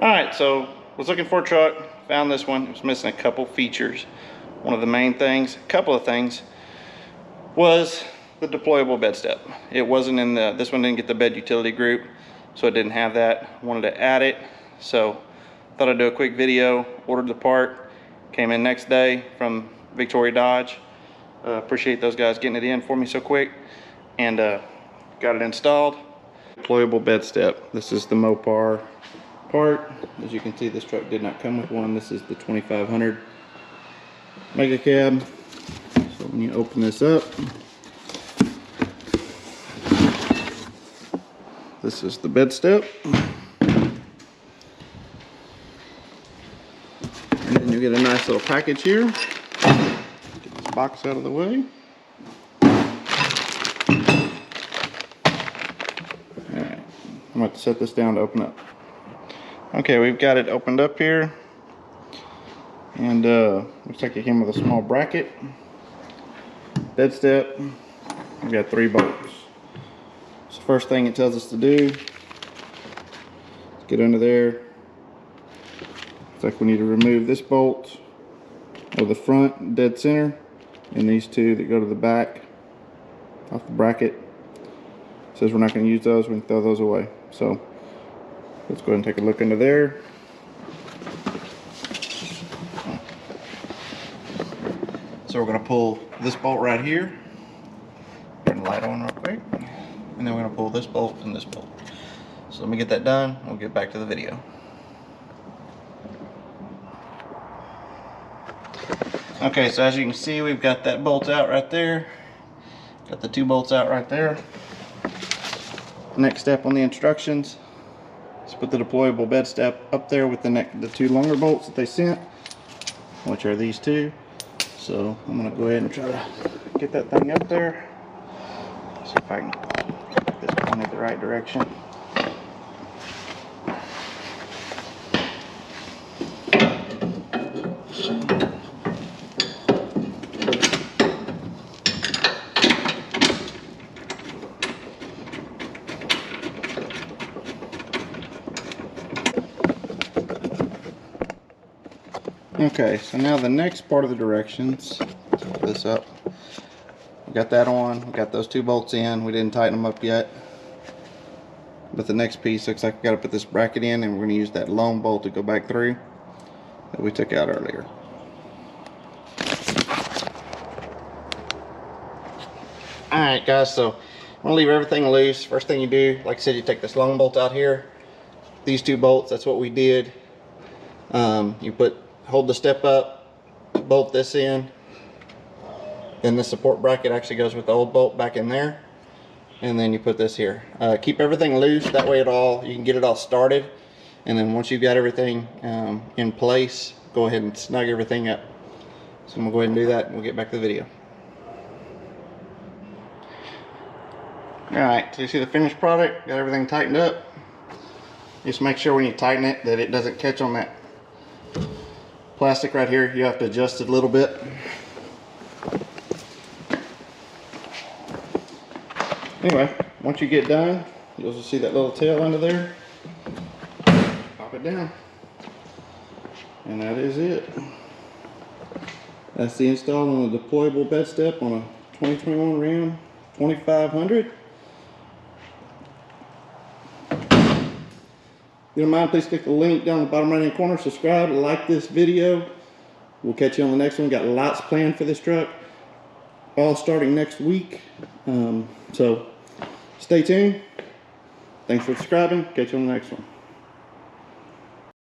Alright, so was looking for a truck, found this one. It was missing a couple features. One of the main things, a couple of things, was the deployable bed step. It wasn't in the, this one didn't get the bed utility group, so it didn't have that. Wanted to add it, so thought I'd do a quick video. Ordered the part, came in next day from Victoria Dodge. Appreciate those guys getting it in for me so quick, and got it installed. Deployable bed step. This is the Mopar part. As you can see, this truck did not come with one. This is the 2500 mega cab. So when you open this up, this is the bed step, and then you get a nice little package here. Get this box out of the way. Alright, I'm going to set this down to open up. Okay, we've got it opened up here, and looks like it came with a small bracket, bed step. We've got 3 bolts. So first thing it tells us to do is get under there. Looks like we need to remove this bolt of the front dead center, and these 2 that go to the back off the bracket. It says we're not going to use those, we can throw those away. So let's go ahead and take a look into there. So we're going to pull this bolt right here. Turn the light on real quick. And then we're going to pull this bolt and this bolt. So let me get that done. We'll get back to the video. Okay, so as you can see, we've got that bolt out right there. Got the 2 bolts out right there. Next step on the instructions. Let's put the deployable bed step up there with the 2 longer bolts that they sent, which are these 2. So I'm going to go ahead and try to get that thing up there. See if I can get this pointed the right direction. Okay, so now the next part of the directions, let's put this up. We got that on, we got those 2 bolts in, we didn't tighten them up yet. But the next piece looks like we got to put this bracket in, and we're going to use that long bolt to go back through that we took out earlier. Alright guys, so I'm going to leave everything loose. First thing you do, like I said, you take this long bolt out here. These 2 bolts, that's what we did. You hold the step up, bolt this in, then the support bracket actually goes with the old bolt back in there, and then you put this here. Keep everything loose, that way you can get it all started, and then once you've got everything in place, go ahead and snug everything up. So I'm gonna go ahead and do that, and we'll get back to the video. Alright, so you see the finished product, got everything tightened up. Just make sure when you tighten it that it doesn't catch on that plastic right here. You have to adjust it a little bit. Anyway, once you get done, you'll just see that little tail under there. Pop it down. And that is it. That's the install on a deployable bed step on a 2021 Ram 2500. If you don't mind, please click the link down in the bottom right hand corner. Subscribe, like this video. We'll catch you on the next one. Got lots planned for this truck, all starting next week. So stay tuned. Thanks for subscribing. Catch you on the next one.